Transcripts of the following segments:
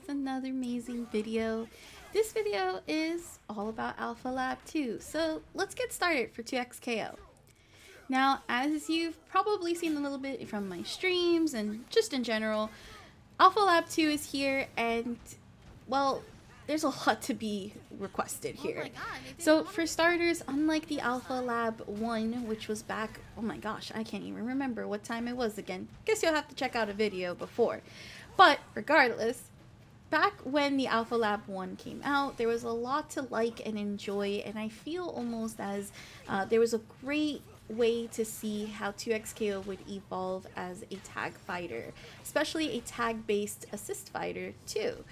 with another amazing video. This video is all about Alpha Lab 2, so let's get started for 2XKO. Now, as you've probably seen a little bit from my streams and just in general, Alpha Lab 2 is here and, well, there's a lot to be requested here. So for starters, unlike the Alpha Lab 1, which was back, oh my gosh, I can't even remember what time it was again. Guess you'll have to check out a video before. But regardless, back when the Alpha Lab 1 came out, there was a lot to like and enjoy, and I feel almost as there was a great way to see how 2XKO would evolve as a tag fighter, especially a tag-based assist fighter too.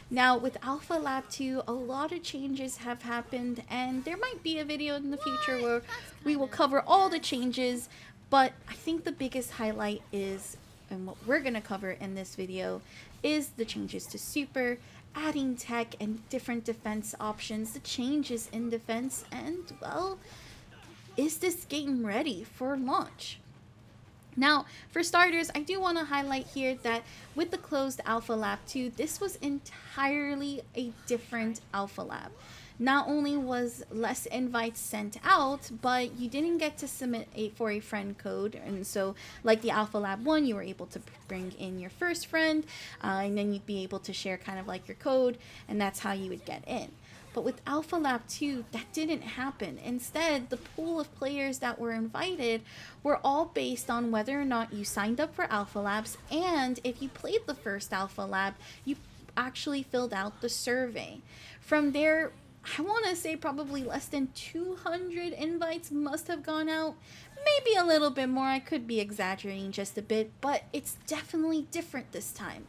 Now, with Alpha Lab 2, a lot of changes have happened, and there might be a video in the future where we will cover all the changes, but I think the biggest highlight is, and what we're going to cover in this video, is the changes to Super, adding tech and different defense options, the changes in defense, and, well, is this game ready for launch? Now, for starters, I do want to highlight here that with the closed Alpha Lab 2, this was entirely a different Alpha Lab. Not only was less invites sent out, but you didn't get to submit for a friend code. And so, like the Alpha Lab 1, you were able to bring in your first friend, and then you'd be able to share kind of like your code, and that's how you would get in. But with Alpha Lab 2, that didn't happen. Instead, the pool of players that were invited were all based on whether or not you signed up for Alpha Labs, and if you played the first Alpha Lab, you actually filled out the survey. From there, I want to say probably less than 200 invites must have gone out. Maybe a little bit more, I could be exaggerating just a bit, but it's definitely different this time.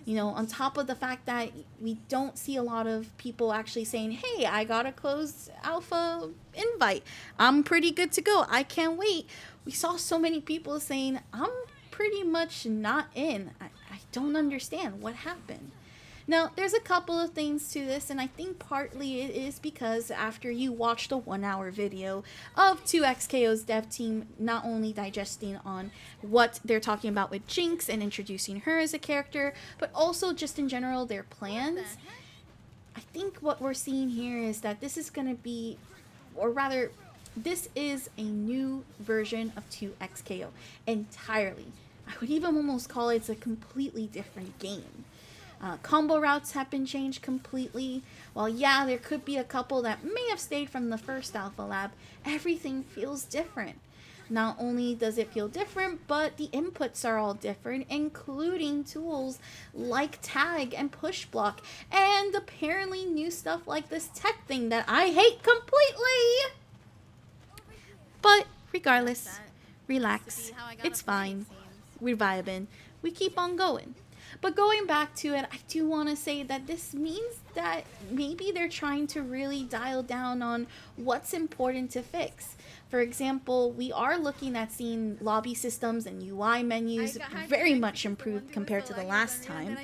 You know, on top of the fact that we don't see a lot of people actually saying, hey, I got a closed alpha invite. I'm pretty good to go. I can't wait. We saw so many people saying, I'm pretty much not in. I don't understand what happened. Now, there's a couple of things to this, and I think partly it is because after you watch the 1-hour video of 2XKO's dev team not only digesting on what they're talking about with Jinx and introducing her as a character, but also just in general their plans, I think what we're seeing here is that this is going to be, or rather, this is a new version of 2XKO entirely. I would even almost call it a completely different game. Combo routes have been changed completely. While yeah, there could be a couple that may have stayed from the first Alpha Lab, everything feels different. Not only does it feel different, but the inputs are all different, including tools like tag and push block, and apparently new stuff like this tech thing that I hate completely. But regardless, relax, it's fine, we're vibing, we keep on going. But going back to it, I do want to say that this means that maybe they're trying to really dial down on what's important to fix. For example, we are looking at seeing lobby systems and UI menus very much improved compared to the last time.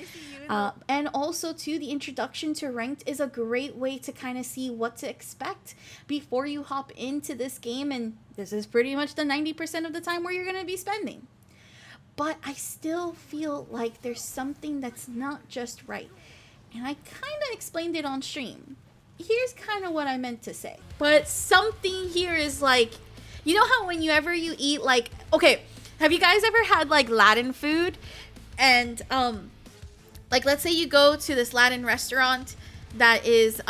And also, too, the introduction to Ranked is a great way to kind of see what to expect before you hop into this game. And this is pretty much the 90% of the time where you're going to be spending. But I still feel like there's something that's not just right. And I kind of explained it on stream. Here's kind of what I meant to say. But something here is like, you know how whenever you eat like, okay, have you guys ever had like Latin food? And like let's say you go to this Latin restaurant that is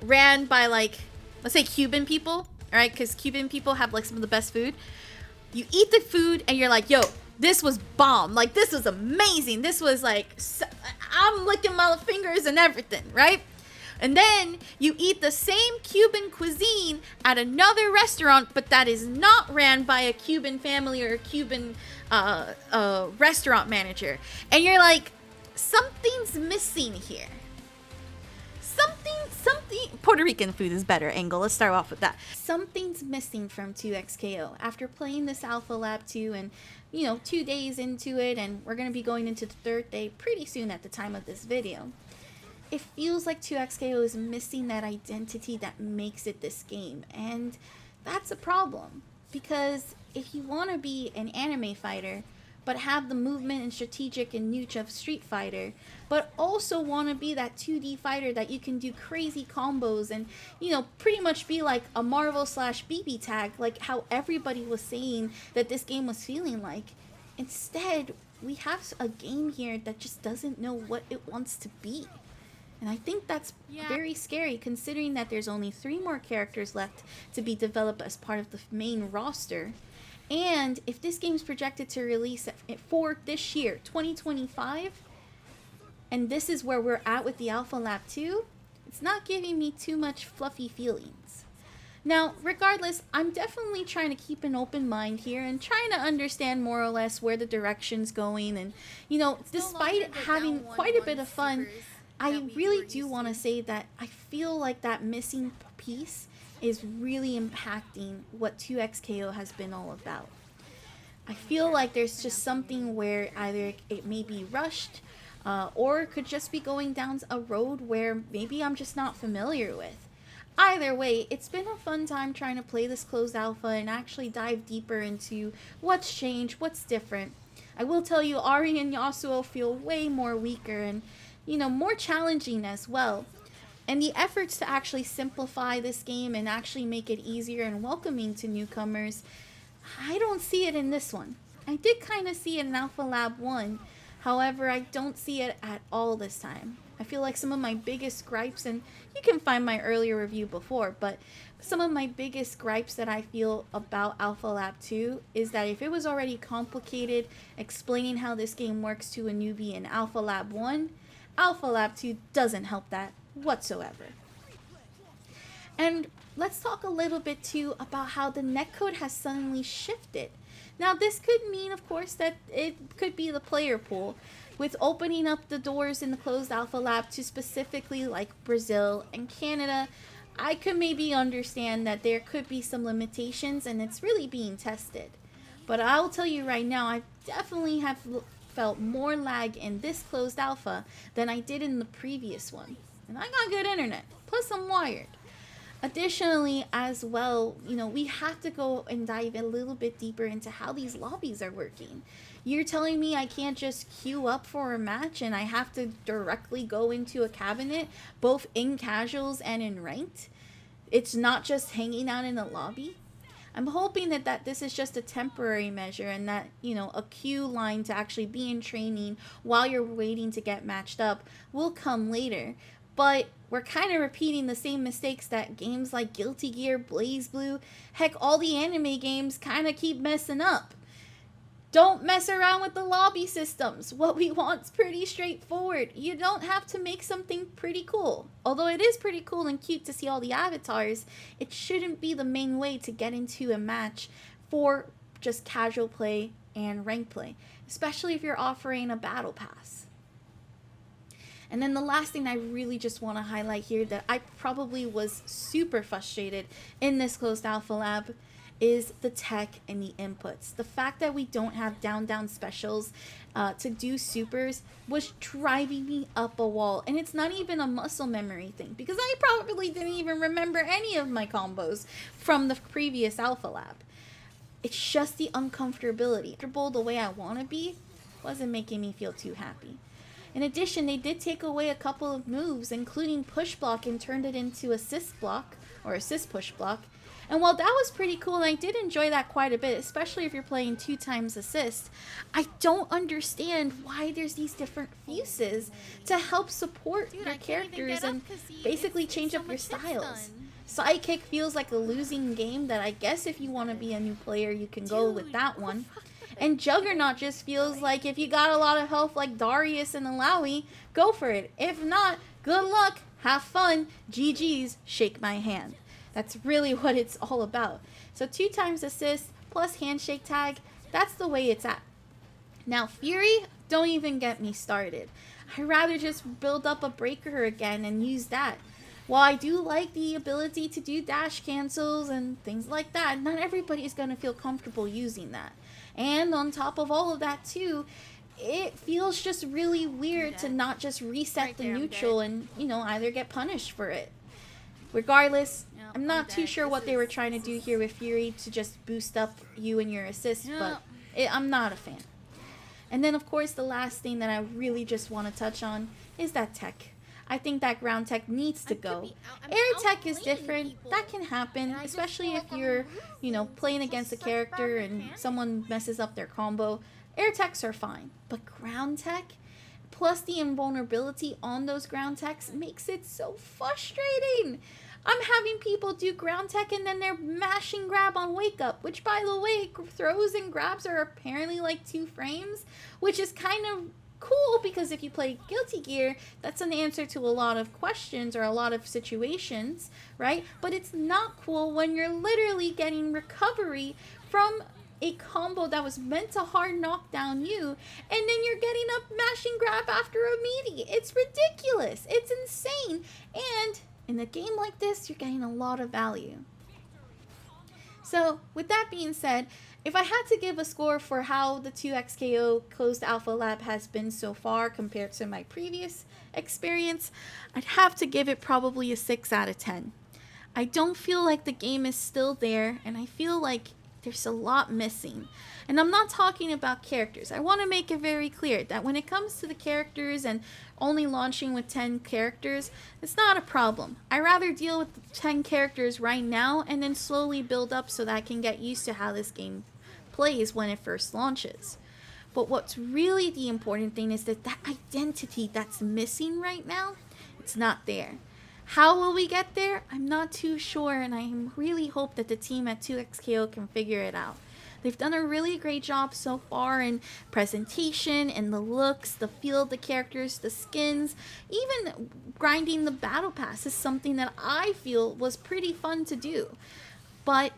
ran by like, let's say Cuban people, all right? Because Cuban people have like some of the best food. You eat the food and you're like, yo, this was bomb. Like, this was amazing. This was like, I'm licking my fingers and everything, right? And then you eat the same Cuban cuisine at another restaurant, but that is not ran by a Cuban family or a Cuban restaurant manager. And you're like, something's missing here. Something, Puerto Rican food is better, Angle. Let's start off with that. Something's missing from 2XKO. After playing this Alpha Lab 2 and, 2 days into it, and we're going to be going into the 3rd day pretty soon at the time of this video, it feels like 2XKO is missing that identity that makes it this game. And that's a problem. Because if you want to be an anime fighter, but have the movement and strategic and nooch of Street Fighter, but also want to be that 2D fighter that you can do crazy combos and, you know, pretty much be like a Marvel slash BB tag, like how everybody was saying that this game was feeling like. Instead, we have a game here that just doesn't know what it wants to be. And I think that's very scary, considering that there's only 3 more characters left to be developed as part of the main roster. And if this game's projected to release for this year, 2025, and this is where we're at with the Alpha Lab 2, it's not giving me too much fluffy feelings. Now, regardless, I'm definitely trying to keep an open mind here and trying to understand more or less where the direction's going. And, you know, despite having quite a bit of fun, I really do want to say that I feel like that missing piece is really impacting what 2XKO has been all about. I feel like there's just something where either it may be rushed, or it could just be going down a road where maybe I'm just not familiar with. Either way, it's been a fun time trying to play this closed alpha and actually dive deeper into what's changed, what's different. I will tell you, Ahri and Yasuo feel way more weaker and, you know, more challenging as well. And the efforts to actually simplify this game and actually make it easier and welcoming to newcomers, I don't see it in this one. I did kind of see it in Alpha Lab 1, however, I don't see it at all this time. I feel like some of my biggest gripes, and you can find my earlier review before, but some of my biggest gripes that I feel about Alpha Lab 2 is that if it was already complicated explaining how this game works to a newbie in Alpha Lab 1, Alpha Lab 2 doesn't help that whatsoever. And let's talk a little bit too about how the netcode has suddenly shifted. Now this could mean, of course, that it could be the player pool, with opening up the doors in the closed Alpha Lab to specifically like Brazil and Canada. I could maybe understand that there could be some limitations and it's really being tested. But I'll tell you right now, I definitely have felt more lag in this closed alpha than I did in the previous one. And I got good internet, plus I'm wired. Additionally, as well, you know, we have to go and dive a little bit deeper into how these lobbies are working. You're telling me I can't just queue up for a match and I have to directly go into a cabinet, both in casuals and in ranked? It's not just hanging out in a lobby? I'm hoping that this is just a temporary measure and that, you know, a queue line to actually be in training while you're waiting to get matched up will come later. But we're kind of repeating the same mistakes that games like Guilty Gear, BlazBlue, heck, all the anime games kind of keep messing up. Don't mess around with the lobby systems. What we want's pretty straightforward. You don't have to make something pretty cool. Although it is pretty cool and cute to see all the avatars, it shouldn't be the main way to get into a match for just casual play and rank play, especially if you're offering a battle pass. And then the last thing I really just want to highlight here that I probably was super frustrated in this closed alpha lab is the tech and the inputs. The fact that we don't have down specials to do supers was driving me up a wall. And it's not even a muscle memory thing, because I probably didn't even remember any of my combos from the previous alpha lab. It's just the uncomfortability. The way I want to be wasn't making me feel too happy. In addition, they did take away a couple of moves, including push block, and turned it into assist block, or assist push block. And while that was pretty cool, and I did enjoy that quite a bit, especially if you're playing 2 times assist, I don't understand why there's these different fuses to help support your characters and basically change up your styles. Sidekick feels like a losing game that I guess if you want to be a new player, you can go with that one. And Juggernaut just feels like if you got a lot of health like Darius and Alawi, go for it. If not, good luck, have fun, GG's, shake my hand. That's really what it's all about. So 2 times assist plus handshake tag, that's the way it's at. Now Fury, don't even get me started. I'd rather just build up a breaker again and use that. While I do like the ability to do dash cancels and things like that, not everybody's going to feel comfortable using that. And on top of all of that too, it feels just really weird to not just reset the neutral and, you know, either get punished for it. Regardless, I'm not too sure what they were trying to do here with Fury to just boost up you and your assist, but I'm not a fan. And then of course the last thing that I really just want to touch on is that tech. I think that ground tech needs to go. Air tech is different. That can happen, especially if you're, you know, playing against a character and someone messes up their combo. Air techs are fine, but ground tech, plus the invulnerability on those ground techs, makes it so frustrating. I'm having people do ground tech and then they're mashing grab on wake up, which by the way, throws and grabs are apparently like 2 frames, which is kind of cool because if you play Guilty Gear, that's an answer to a lot of questions or a lot of situations, right? But it's not cool when you're literally getting recovery from a combo that was meant to hard knock down you, and then you're getting up mashing grab after a meaty. It's ridiculous. It's insane. And in a game like this, you're getting a lot of value. So with that being said, if I had to give a score for how the 2XKO Closed Alpha Lab has been so far compared to my previous experience, I'd have to give it probably a 6 out of 10. I don't feel like the game is still there, and I feel like there's a lot missing. And I'm not talking about characters. I want to make it very clear that when it comes to the characters and only launching with 10 characters, it's not a problem. I rather deal with the 10 characters right now and then slowly build up so that I can get used to how this game plays when it first launches. But what's really the important thing is that identity that's missing right now, it's not there. How will we get there? I'm not too sure, and I really hope that the team at 2XKO can figure it out. They've done a really great job so far in presentation and the looks, the feel of the characters, the skins. Even grinding the battle pass is something that I feel was pretty fun to do. But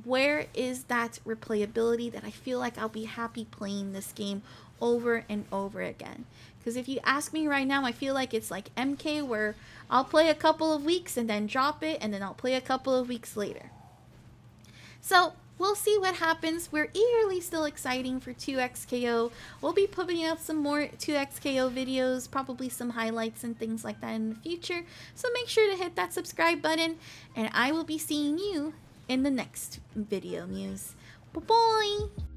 where is that replayability that I feel like I'll be happy playing this game over and over again? Because if you ask me right now, I feel like it's like MK, where I'll play a couple of weeks and then drop it, and then I'll play a couple of weeks later. So we'll see what happens. We're eagerly still exciting for 2XKO. We'll be putting out some more 2XKO videos, probably some highlights and things like that in the future. So make sure to hit that subscribe button, and I will be seeing you in the next video news. Bye-bye!